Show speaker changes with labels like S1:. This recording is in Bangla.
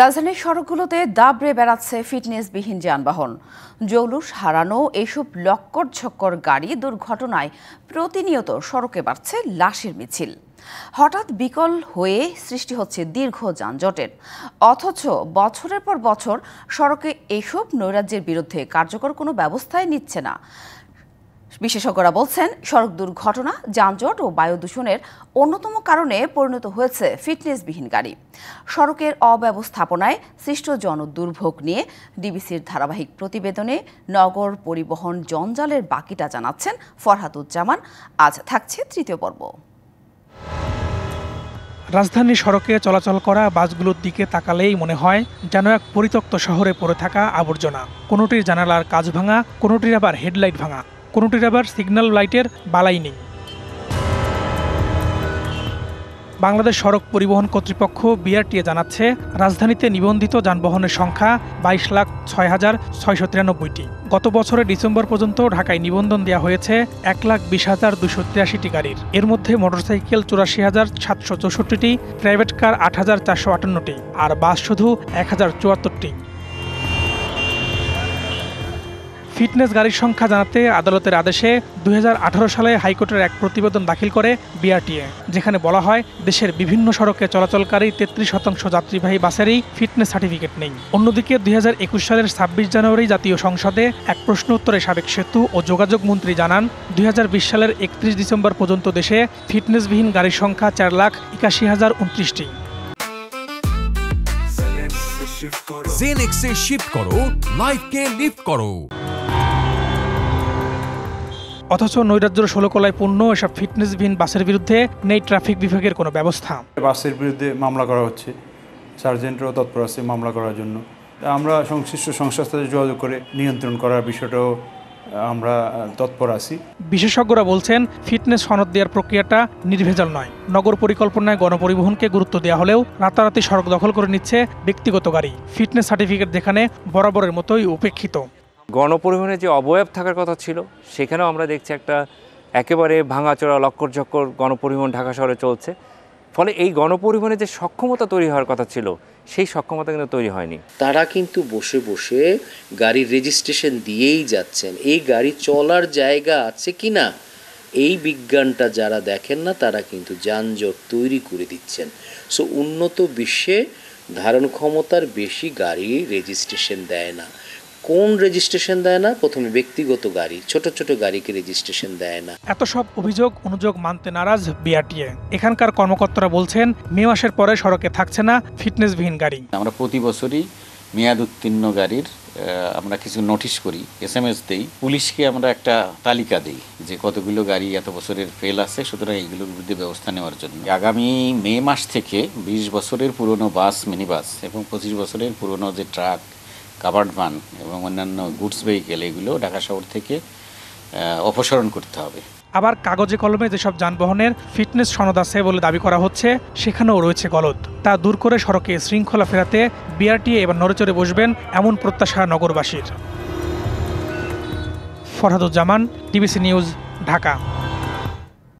S1: রাজধানীর সড়কগুলোতে দাবড়ে বেড়াচ্ছে ফিটনেসবিহীন যানবাহন। জৌলুস হারানো এসব লক্কর ঝক্কর গাড়ি দুর্ঘটনায় প্রতিনিয়ত সড়কে বাড়ছে লাশের মিছিল। হঠাৎ বিকল হয়ে সৃষ্টি হচ্ছে দীর্ঘ যানজটের, অথচ বছরের পর বছর সড়কে এসব নৈরাজ্যের বিরুদ্ধে কার্যকর কোনো ব্যবস্থাই নিচ্ছে না। বিশেষজ্ঞরা বলছেন, সড়ক দুর্ঘটনা, যানজট ও বায়ু দূষণের অন্যতম কারণে পরিণত হয়েছে ফিটনেসবিহীন গাড়ি। সড়কের অব্যবস্থাপনায় সৃষ্ট জনদুর্ভোগ নিয়ে ডিবিসির ধারাবাহিক প্রতিবেদনে নগর পরিবহন জঞ্জালের বাকিটা জানাচ্ছেন ফরহাদুজ্জামান। আজ থাকছে তৃতীয় পর্ব।
S2: রাজধানী সড়কে চলাচল করা বাসগুলোর দিকে তাকালেই মনে হয় যেন এক পরিত্যক্ত শহরে পড়ে থাকা আবর্জনা। কোনোটির জানালার কাঁচ ভাঙা, কোনোটির আবার হেডলাইট ভাঙা, কোনোটির আবার সিগন্যাল লাইটের বালাই নেই। বাংলাদেশ সড়ক পরিবহন কর্তৃপক্ষ বিআরটিএ জানাচ্ছে, রাজধানীতে নিবন্ধিত যানবাহনের সংখ্যা 22,06,693টি। গত বছরের ডিসেম্বর পর্যন্ত ঢাকায় নিবন্ধন দেওয়া হয়েছে 1,20,283টি গাড়ির। এর মধ্যে মোটরসাইকেল 84,764টি, প্রাইভেট কার 8,458টি আর বাস শুধু 1,074টি। ফিটনেস গাড়ির সংখ্যা জানাতে আদালতের আদেশে 2018 সালে হাইকোর্টের এক প্রতিবেদন দাখিল করে বিআরটিএ, যেখানে বলা হয় দেশের বিভিন্ন সড়কে চলাচলকারী 33% যাত্রীবাহী বাসেরই ফিটনেস সার্টিফিকেট নেই। অন্যদিকে 2021 সালের 26 জানুয়ারি জাতীয় সংসদে এক প্রশ্ন উত্তরে সাবেক সেতু ও যোগাযোগ মন্ত্রী জানান, 2020 সালের 31 ডিসেম্বর পর্যন্ত দেশে ফিটনেসবিহীন গাড়ির সংখ্যা 4,81,029টি।
S3: জেনেক্সে শিফট করো, লাইফকে লিফট করো।
S2: অথচ নৈরাজ্যের ষোলকলায় পূর্ণ এসব ফিটনেসবিহীন বাসের বিরুদ্ধে নেই ট্রাফিক বিভাগের কোনো ব্যবস্থা।
S4: বাসের বিরুদ্ধে মামলা করা হচ্ছে, সার্জেন্টরাও তৎপর আছে মামলা করার জন্য। আমরা সংশ্লিষ্ট সংস্থার সাথে যোগাযোগ করে নিয়ন্ত্রণ করার বিষয়টাও আমরা তৎপর আছি।
S2: বিশেষজ্ঞরা বলছেন, ফিটনেস সনদ দেওয়ার প্রক্রিয়াটা নির্ভেজাল নয়। নগর পরিকল্পনায় গণপরিবহনকে গুরুত্ব দেওয়া হলেও রাতারাতি সড়ক দখল করে নিচ্ছে ব্যক্তিগত গাড়ি। ফিটনেস সার্টিফিকেট যেখানে বরাবরের মতোই উপেক্ষিত।
S5: গণপরিবহনে যে অবয়ব থাকার কথা ছিল, সেখানেও আমরা দেখছি একটা একেবারে ভাঙাচোরা লক্কর ঝক্কর গণপরিবহন ঢাকা শহরে চলছে। ফলে এই গণপরিবহনে যে সক্ষমতা তৈরি হওয়ার কথা ছিল, সেই সক্ষমতা কিন্তু তৈরি হয়নি।
S6: তারা কিন্তু বসে বসে গাড়ির রেজিস্ট্রেশন দিয়েই যাচ্ছেন। এই গাড়ি চলার জায়গা আছে কি না, এই বিজ্ঞানটা যারা দেখেন না, তারা কিন্তু যানজট তৈরি করে দিচ্ছেন। সো উন্নত বিশ্বে ধারণ ক্ষমতার বেশি গাড়ি রেজিস্ট্রেশন দেয় না। কোন রেজিস্ট্রেশন দেয় না? প্রথমে ব্যক্তিগত গাড়ি, ছোট ছোট গাড়িকে রেজিস্ট্রেশন দেয় না।
S2: এত সব অভিযোগ অনুযোগ মানতে নারাজ বিআরটিএ। এখানকার কর্মকর্তারা বলছেন, মে মাসের পরে সড়কে থাকছে না ফিটনেসবিহীন গাড়ি।
S7: আমরা প্রতি বছরই মেয়াদ উত্তীর্ণ গাড়ির আমরা কিছু নোটিশ করি, SMS দেই, পুলিশকে আমরা একটা তালিকা দিই যে কতগুলো গাড়ি এত বছরের ফেল আছে, সুতরাং এইগুলোর বিরুদ্ধে ব্যবস্থা নেওয়ার জন্য। আগামী মে মাস থেকে 20 বছরের পুরনো বাস, মিনি বাস এবং 25 বছরের পুরনো যে ট্রাক, কাভার্ড ভ্যান এবং অন্যান্য গুডস ভেহিকেল, এগুলো ঢাকা শহর থেকে অপসারণ করতে হবে।
S2: আবার কাগজে কলমে যেসব যানবাহনের ফিটনেস সনদ আছে বলে দাবি করা হচ্ছে, সেখানেও রয়েছে গলদ। তা দূর করে সড়কে শৃঙ্খলা ফেরাতে বিআরটিএ এবার নড়েচড়ে বসবেন, এমন প্রত্যাশা নগরবাসীর। Farhaduzzaman, DBC news, Dhaka.